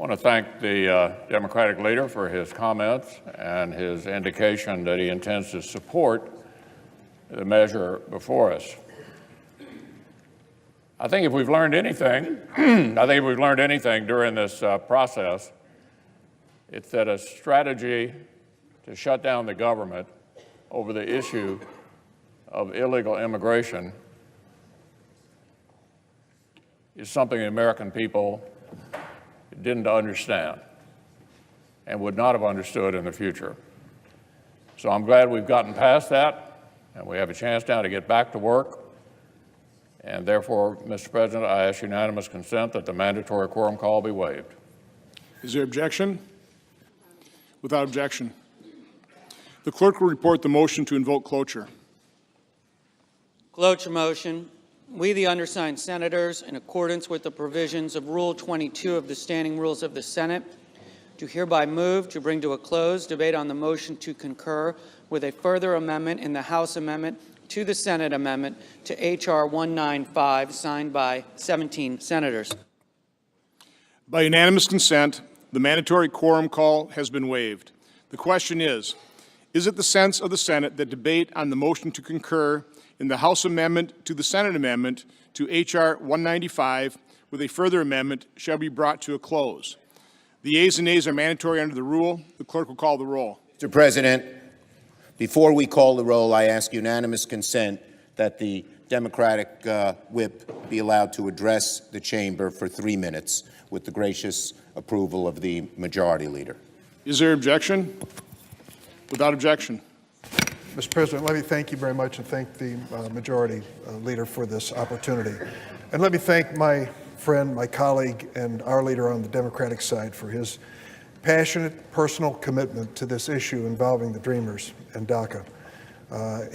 want to thank the Democratic leader for his comments and his indication that he intends to support the measure before us. I think if we've learned anything, during this process, it's that a strategy to shut down the government over the issue of illegal immigration is something the American people didn't understand and would not have understood in the future. So I'm glad we've gotten past that, and we have a chance now to get back to work. And therefore, Mr. President, I ask unanimous consent that the mandatory quorum call be waived. Is there objection? Without objection. The clerk will report the motion to invoke cloture. Cloture motion. We, the undersigned senators, in accordance with the provisions of Rule 22 of the Standing Rules of the Senate, do hereby move to bring to a close debate on the motion to concur with a further amendment in the House amendment to the Senate amendment to H.R. 195, signed by 17 senators. By unanimous consent, the mandatory quorum call has been waived. The question is it the sense of the Senate that debate on the motion to concur in the House amendment to the Senate amendment to H.R. 195 with a further amendment shall be brought to a close? The yeas and nays are mandatory under the rule. The clerk will call the roll. Mr. President, before we call the roll, I ask unanimous consent that the Democratic whip be allowed to address the chamber for 3 minutes with the gracious approval of the majority leader. Is there objection? Without objection. Mr. President, let me thank you very much and thank the majority leader for this opportunity. And let me thank my friend, my colleague, and our leader on the Democratic side for his passionate personal commitment to this issue involving the Dreamers and DACA.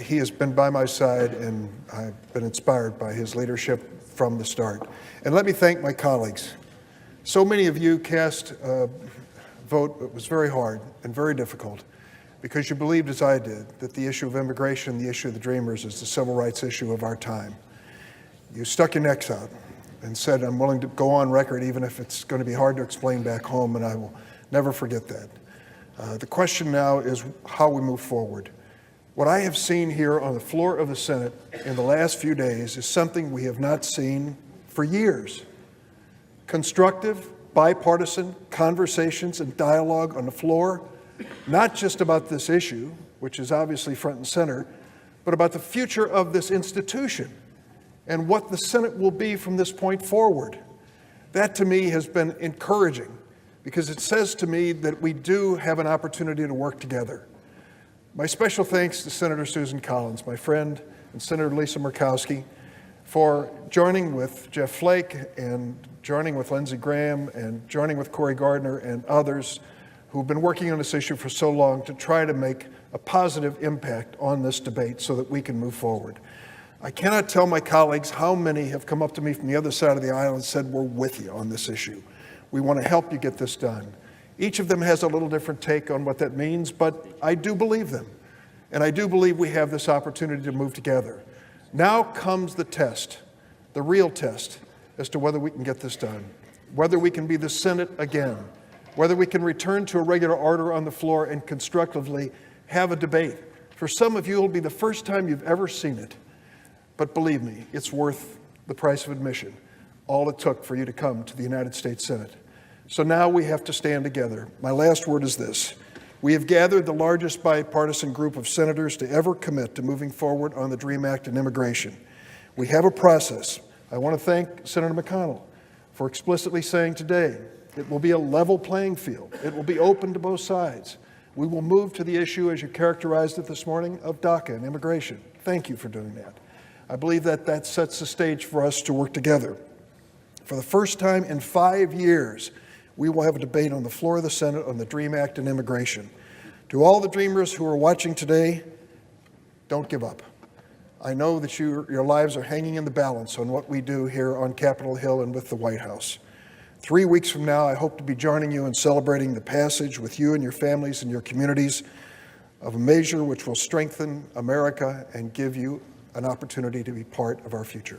He has been by my side, and I've been inspired by his leadership from the start. And let me thank my colleagues. So many of you cast a vote that was very hard and very difficult because you believed, as I did, that the issue of immigration, the issue of the Dreamers, is the civil rights issue of our time. You stuck your necks out and said, I'm willing to go on record even if it's going to be hard to explain back home, and I will never forget that. The question now is how we move forward. What I have seen here on the floor of the Senate in the last few days is something we have not seen for years. Constructive, bipartisan conversations and dialogue on the floor, not just about this issue, which is obviously front and center, but about the future of this institution and what the Senate will be from this point forward. That to me has been encouraging, because it says to me that we do have an opportunity to work together. My special thanks to Senator Susan Collins, my friend, and Senator Lisa Murkowski for joining with Jeff Flake and joining with Lindsey Graham and joining with Cory Gardner and others who've been working on this issue for so long to try to make a positive impact on this debate so that we can move forward. I cannot tell my colleagues how many have come up to me from the other side of the aisle and said, we're with you on this issue. We want to help you get this done. Each of them has a little different take on what that means, but I do believe them. And I do believe we have this opportunity to move together. Now comes the test, the real test, as to whether we can get this done, whether we can be the Senate again, whether we can return to a regular order on the floor and constructively have a debate. For some of you, it'll be the first time you've ever seen it. But believe me, it's worth the price of admission, all it took for you to come to the United States Senate. So now we have to stand together. My last word is this. We have gathered the largest bipartisan group of senators to ever commit to moving forward on the DREAM Act and immigration. We have a process. I want to thank Senator McConnell for explicitly saying today it will be a level playing field. It will be open to both sides. We will move to the issue, as you characterized it this morning, of DACA and immigration. Thank you for doing that. I believe that sets the stage for us to work together. For the first time in 5 years, we will have a debate on the floor of the Senate on the DREAM Act and immigration. To all the Dreamers who are watching today, don't give up. I know that your lives are hanging in the balance on what we do here on Capitol Hill and with the White House. 3 weeks from now, I hope to be joining you in celebrating the passage with you and your families and your communities of a measure which will strengthen America and give you an opportunity to be part of our future.